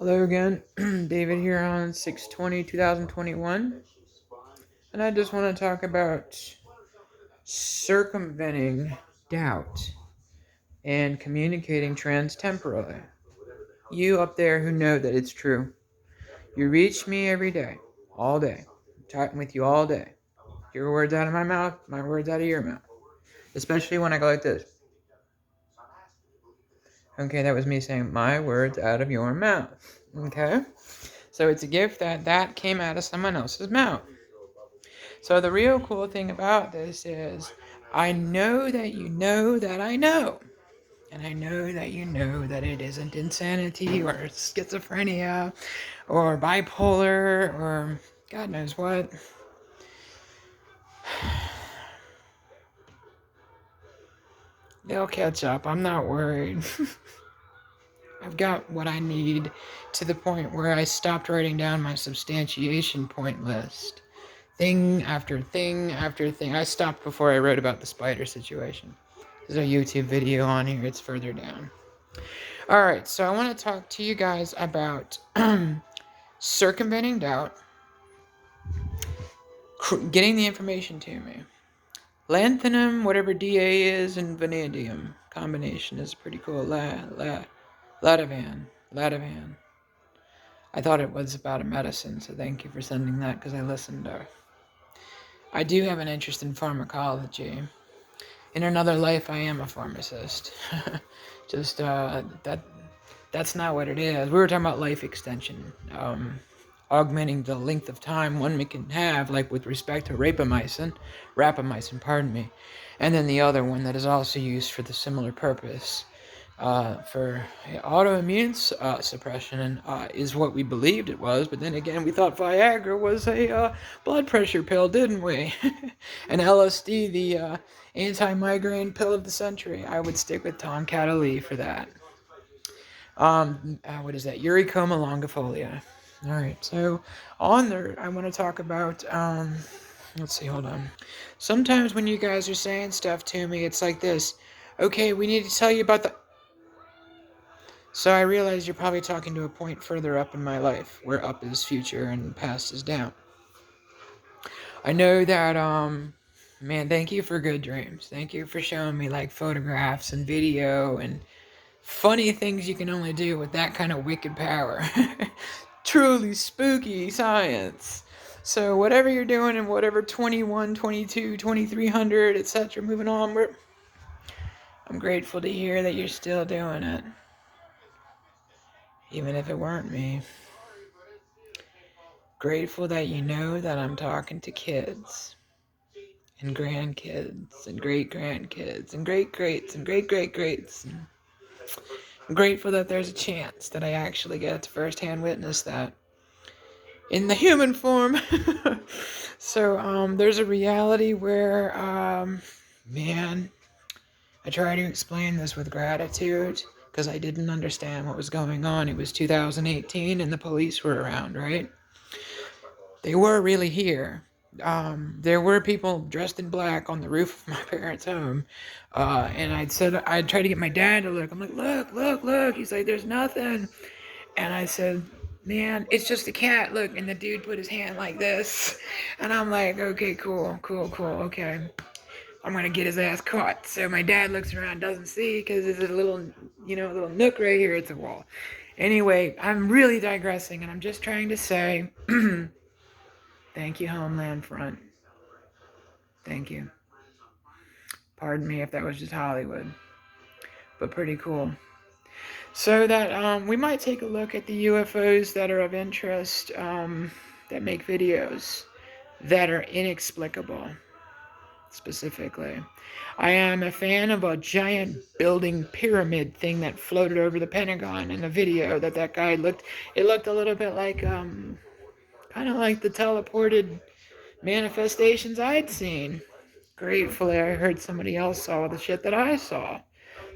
Hello again, David here on 6/20/2021, and I just want to talk about circumventing doubt and communicating transtemporally. You up there who know that it's true, you reach me every day, all day, I'm talking with you all day. Your words out of my mouth, my words out of your mouth, especially when I go like this. Okay, that was me saying my words out of your mouth. Okay, so it's a gift that came out of someone else's mouth. So the real cool thing about this is I know that you know that I know. And I know that you know that it isn't insanity or schizophrenia or bipolar or God knows what. They'll catch up. I'm not worried. I've got what I need to the point where I stopped writing down my substantiation point list. Thing after thing after thing. I stopped before I wrote about the spider situation. There's a YouTube video on here. It's further down. All right, so I want to talk to you guys about circumventing doubt, getting the information to me. Lanthanum, whatever DA is, and vanadium combination is pretty cool. Lativan. I thought it was about a medicine, so thank you for sending that because I listened. I do have an interest in pharmacology. In another life, I am a pharmacist. Just that's not what it is. We were talking about life extension, augmenting the length of time one can have, like with respect to rapamycin, pardon me, and then the other one that is also used for the similar purpose, for autoimmune suppression, is what we believed it was. But then again, we thought Viagra was a blood pressure pill, didn't we? And LSD, the anti-migraine pill of the century. I would stick with Tom Catalee for that. What is that? Uricoma longifolia. All right, so on there, I want to talk about, let's see, hold on. Sometimes when you guys are saying stuff to me, it's like this. Okay, we need to tell you about the... So I realize you're probably talking to a point further up in my life, where up is future and past is down. I know that, man, thank you for good dreams. Thank you for showing me, like, photographs and video and funny things you can only do with that kind of wicked power. Truly spooky science. So whatever you're doing in whatever 21, 22, 2300, etc., moving on, I'm grateful to hear that you're still doing it. Even if it weren't me. Grateful that you know that I'm talking to kids. And grandkids. And great-grandkids. And great-greats. And great-great-greats. I'm grateful that there's a chance that I actually get to firsthand witness that in the human form. So there's a reality where, man, I try to explain this with gratitude because I didn't understand what was going on. It was 2018 and the police were around, right? They were really here. There were people dressed in black on the roof of my parents' home. And I'd try to get my dad to look. I'm like, look. He's like, there's nothing. And I said, man, it's just a cat. Look. And the dude put his hand like this. And I'm like, okay, cool. Okay. I'm going to get his ass caught. So my dad looks around, doesn't see, because there's a little nook right here. It's a wall. Anyway, I'm really digressing, and I'm just trying to say, thank you, Homeland Front. Thank you. Pardon me if that was just Hollywood. But pretty cool. So that we might take a look at the UFOs that are of interest, that make videos that are inexplicable, specifically. I am a fan of a giant building pyramid thing that floated over the Pentagon in the video that guy looked. It looked a little bit like, kind of like the teleported manifestations I'd seen. Gratefully, I heard somebody else saw the shit that I saw.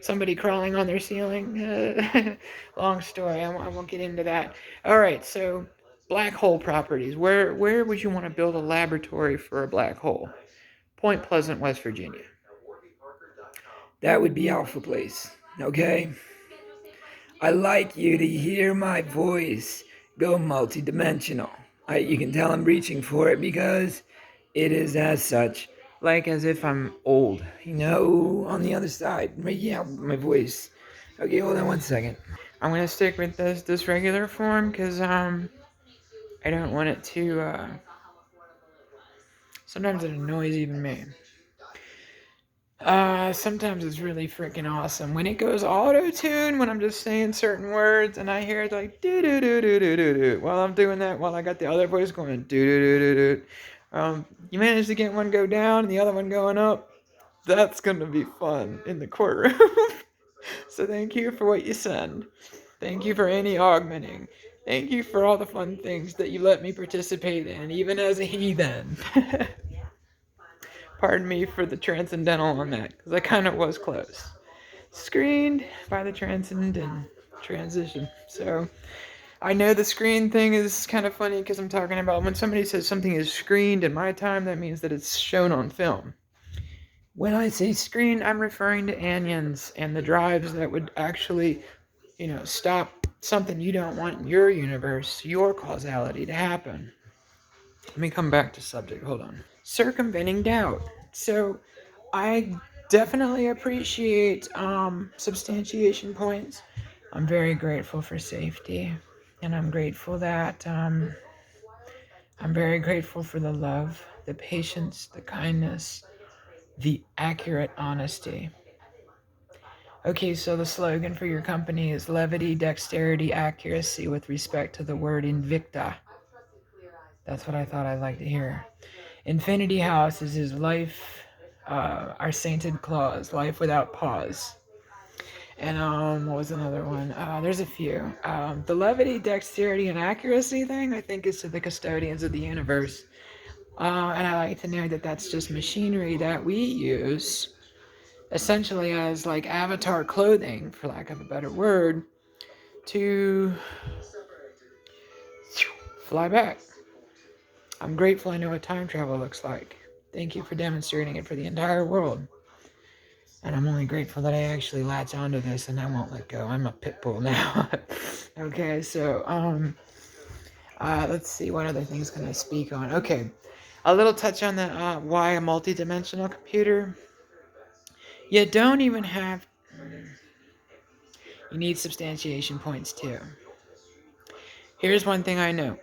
Somebody crawling on their ceiling. Long story. I won't get into that. All right, so black hole properties. Where would you want to build a laboratory for a black hole? Point Pleasant, West Virginia. That would be Alpha Place. Okay? I like you to hear my voice go multidimensional. You can tell I'm reaching for it because it is as such, like as if I'm old, on the other side. Yeah, my voice. Okay, hold on one second. I'm gonna stick with this regular form because I don't want it to. Sometimes it annoys even me. Sometimes it's really freaking awesome when it goes auto tune when I'm just saying certain words and I hear it like do do do do do do do while I'm doing that while I got the other voice going do do do do do. You managed to get one go down and the other one going up. That's gonna be fun in the courtroom. So thank you for what you send. Thank you for any augmenting. Thank you for all the fun things that you let me participate in, even as a heathen. Pardon me for the transcendental on that, because I kind of was close. Screened by the transcendent transition. So I know the screen thing is kind of funny because I'm talking about when somebody says something is screened in my time, that means that it's shown on film. When I say screen, I'm referring to onions and the drives that would actually, stop something you don't want in your universe, your causality to happen. Let me come back to subject. Hold on. Circumventing doubt. So I definitely appreciate substantiation points. I'm very grateful for safety. And I'm very grateful for the love, the patience, the kindness, the accurate honesty. Okay, so the slogan for your company is levity, dexterity, accuracy with respect to the word invicta. That's what I thought I'd like to hear. Infinity House is his life, our sainted clause, life without pause. And what was another one? There's a few. The levity, dexterity, and accuracy thing, I think, is to the custodians of the universe. And I like to know that that's just machinery that we use, essentially as like avatar clothing, for lack of a better word, to fly back. I'm grateful I know what time travel looks like. Thank you for demonstrating it for the entire world. And I'm only grateful that I actually latch onto this and I won't let go. I'm a pit bull now. Okay, so let's see, what other things can I speak on? Okay, a little touch on the why a multi-dimensional computer. You don't even have. You need substantiation points too. Here's one thing I know: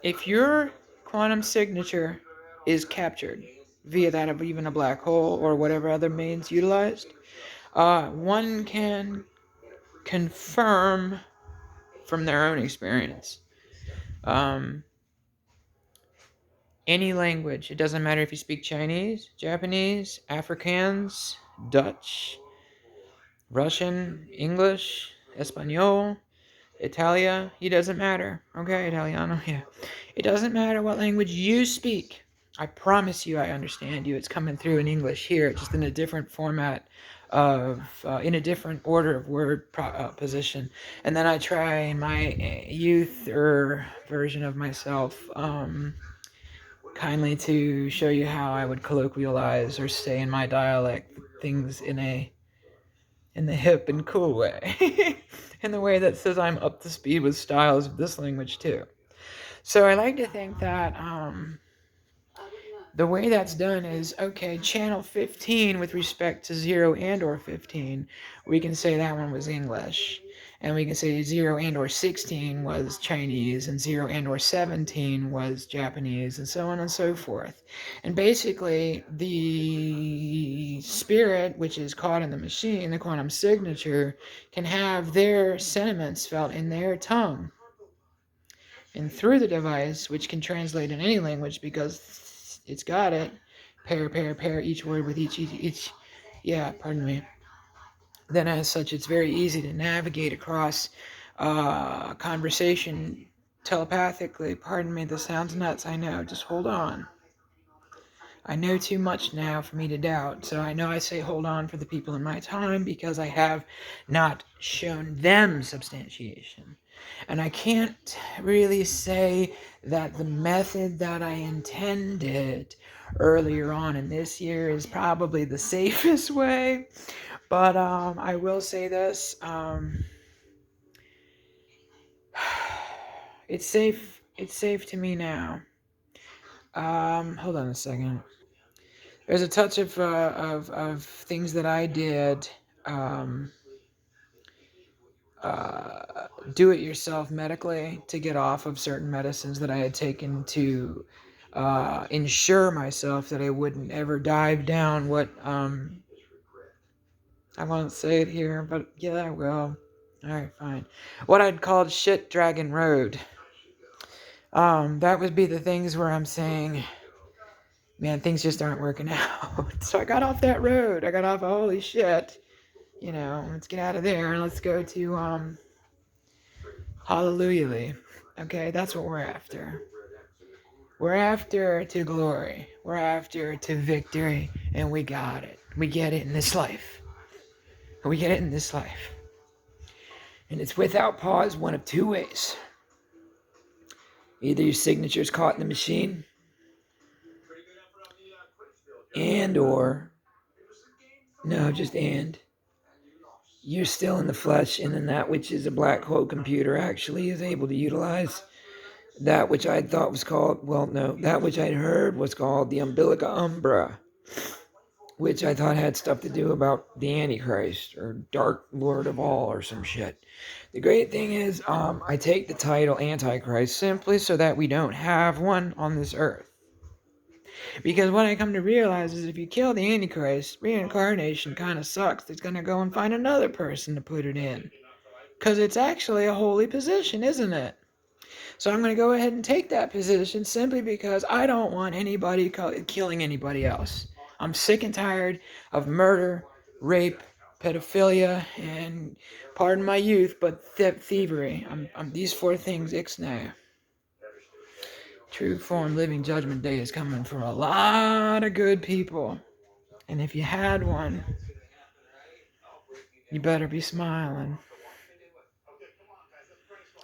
if your quantum signature is captured via that of even a black hole or whatever other means utilized, one can confirm from their own experience. Any language, it doesn't matter if you speak Chinese, Japanese, Afrikaans, Dutch, Russian, English, Espanol, Italia, it doesn't matter. Okay, Italiano, yeah. It doesn't matter what language you speak. I promise you I understand you. It's coming through in English here, just in a different format in a different order of word position. And then I try in my youth or version of myself, kindly to show you how I would colloquialize or say in my dialect things in the hip and cool way. In the way that says I'm up to speed with styles of this language too. So I like to think that the way that's done is, okay, channel 15 with respect to 0 and or 15, we can say that one was English. And we can say 0 and or 16 was Chinese, and 0 and or 17 was Japanese, and so on and so forth. And basically, the spirit, which is caught in the machine, the quantum signature, can have their sentiments felt in their tongue and through the device, which can translate in any language because it's got it, pair, each word with each, yeah, pardon me. Then as such, it's very easy to navigate across conversation telepathically. Pardon me, this sounds nuts, I know, just hold on. I know too much now for me to doubt, so I know I say hold on for the people in my time because I have not shown them substantiation. And I can't really say that the method that I intended earlier on in this year is probably the safest way, but I will say this. It's safe. It's safe to me now. Hold on a second. There's a touch of things that I did. Um, do it yourself medically to get off of certain medicines that I had taken to ensure myself that I wouldn't ever dive down what I won't say it here, but yeah, I will. All right, fine. What I'd called shit dragon road. That would be the things where I'm saying, man, things just aren't working out. So I got off that road. I got off, holy shit. Let's get out of there and let's go to Hallelujah. Okay, that's what we're after. We're after to glory. We're after to victory, and we got it. We get it in this life. We get it in this life. And it's without pause one of two ways. Either your signature's caught in the machine, and or, no, just and, you're still in the flesh, and then that which is a black hole computer actually is able to utilize that which I thought was called, well, no, that which I'd heard was called the umbilica umbra, which I thought had stuff to do about the Antichrist or Dark Lord of All or some shit. The great thing is, I take the title Antichrist simply so that we don't have one on this earth. Because what I come to realize is if you kill the Antichrist, reincarnation kind of sucks. It's going to go and find another person to put it in. Because it's actually a holy position, isn't it? So I'm going to go ahead and take that position simply because I don't want anybody killing anybody else. I'm sick and tired of murder, rape, pedophilia, and pardon my youth, but thievery. I'm these four things ixnay. True form living judgment day is coming for a lot of good people. And if you had one, you better be smiling.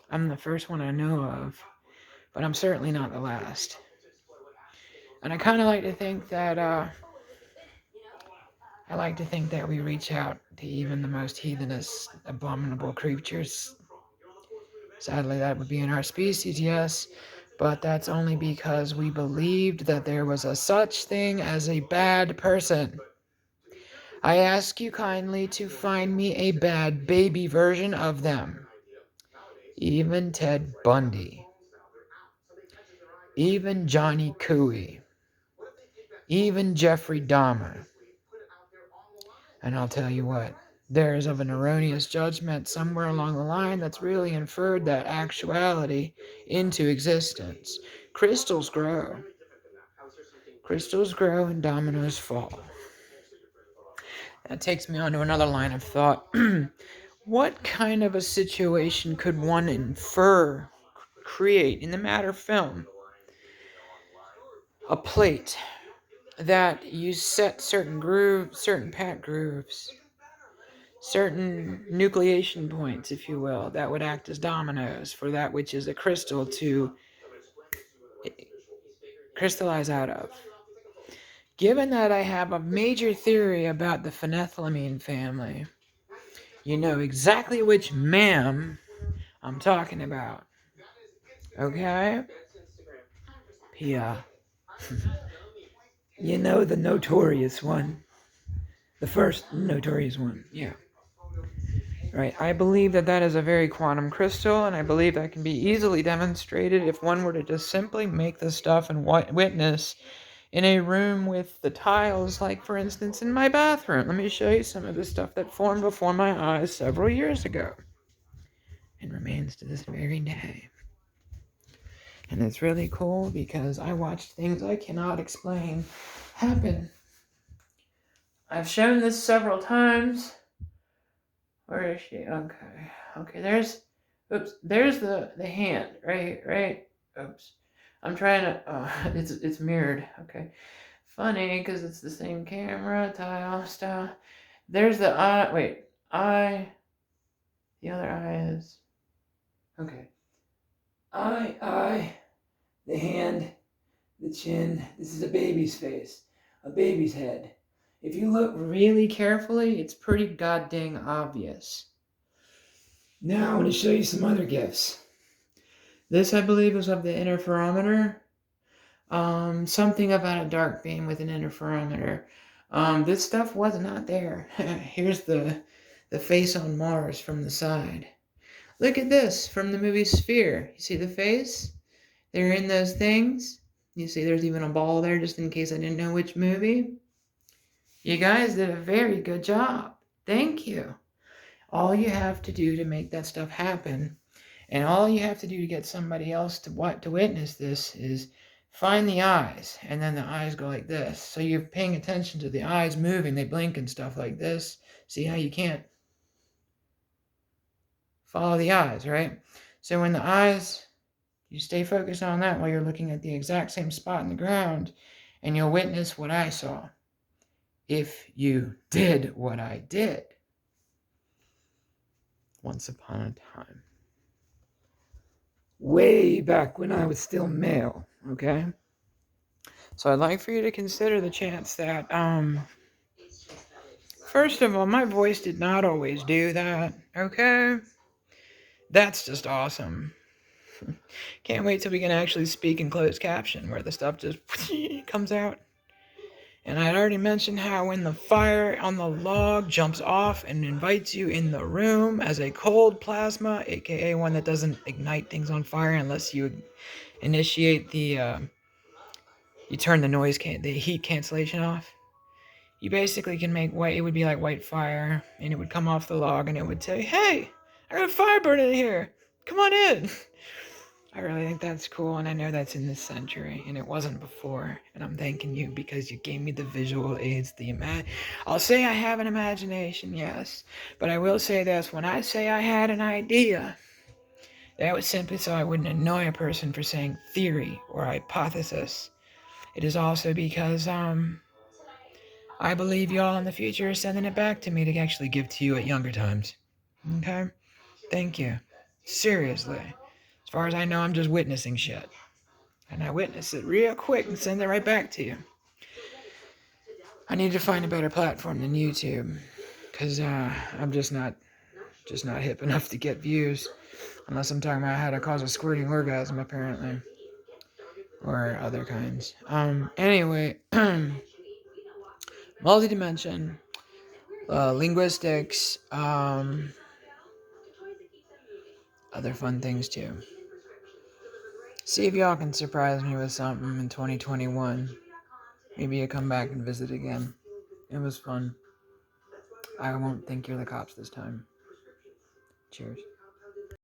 I'm the first one I know of, but I'm certainly not the last. And I kind of like to think that we reach out to even the most heathenous, abominable creatures. Sadly, that would be in our species, yes, but that's only because we believed that there was a such thing as a bad person. I ask you kindly to find me a bad baby version of them. Even Ted Bundy. Even Johnny Cooey. Even Jeffrey Dahmer. And I'll tell you what, there is of an erroneous judgment somewhere along the line that's really inferred that actuality into existence. Crystals grow. Crystals grow and dominoes fall. That takes me on to another line of thought. What kind of a situation could one create in the matter film? A plate that you set certain grooves, certain pat grooves, certain nucleation points, if you will, that would act as dominoes for that which is a crystal to crystallize out of. Given that I have a major theory about the phenethylamine family, you know exactly which ma'am I'm talking about. Okay? Yeah. You know the notorious one. The first notorious one. Yeah. Right. I believe that that is a very quantum crystal, and I believe that can be easily demonstrated if one were to just simply make the stuff and witness in a room with the tiles, like for instance in my bathroom. Let me show you some of the stuff that formed before my eyes several years ago and remains to this very day. And it's really cool because I watched things I cannot explain happen. I've shown this several times. Where is she? Okay, there's the hand, right, oops. I'm trying to, it's mirrored, okay. Funny, because it's the same camera, tile, style. There's the eye, the other eye is, okay. Eye, the hand, the chin. This is a baby's face, a baby's head. If you look really carefully, it's pretty goddamn obvious. Now I want to show you some other gifts. This, I believe, is of the interferometer. Something about a dark beam with an interferometer. This stuff was not there. Here's the face on Mars from the side. Look at this from the movie Sphere. You see the face? They're in those things. You see there's even a ball there just in case I didn't know which movie. You guys did a very good job. Thank you. All you have to do to make that stuff happen, and all you have to do to get somebody else to witness this is find the eyes, and then the eyes go like this. So you're paying attention to the eyes moving, they blink and stuff like this. See how you can't follow the eyes, right? So when the eyes, you stay focused on that while you're looking at the exact same spot in the ground, and you'll witness what I saw. If you did what I did once upon a time. Way back when I was still male, okay? So I'd like for you to consider the chance that, first of all, my voice did not always do that, okay? That's just awesome. Can't wait till we can actually speak in closed caption, where the stuff just comes out. And I'd already mentioned how when the fire on the log jumps off and invites you in the room as a cold plasma, aka one that doesn't ignite things on fire unless you initiate you turn the heat cancellation off. You basically can make it would be like white fire, and it would come off the log, and it would say, "Hey, I got a fire burning in here. Come on in." I really think that's cool, and I know that's in this century, and it wasn't before. And I'm thanking you because you gave me the visual aids, I'll say I have an imagination, yes, but I will say this: when I say I had an idea, that was simply so I wouldn't annoy a person for saying theory or hypothesis. It is also because I believe y'all in the future are sending it back to me to actually give to you at younger times. Okay? Thank you. Seriously. As far as I know, I'm just witnessing shit. And I witness it real quick and send it right back to you. I need to find a better platform than YouTube. Because I'm just not hip enough to get views. Unless I'm talking about how to cause a squirting orgasm, apparently. Or other kinds. Anyway. Multidimension. Linguistics. Other fun things too. See if y'all can surprise me with something in 2021. Maybe you come back and visit again. It was fun. I won't think you're the cops this time. Cheers.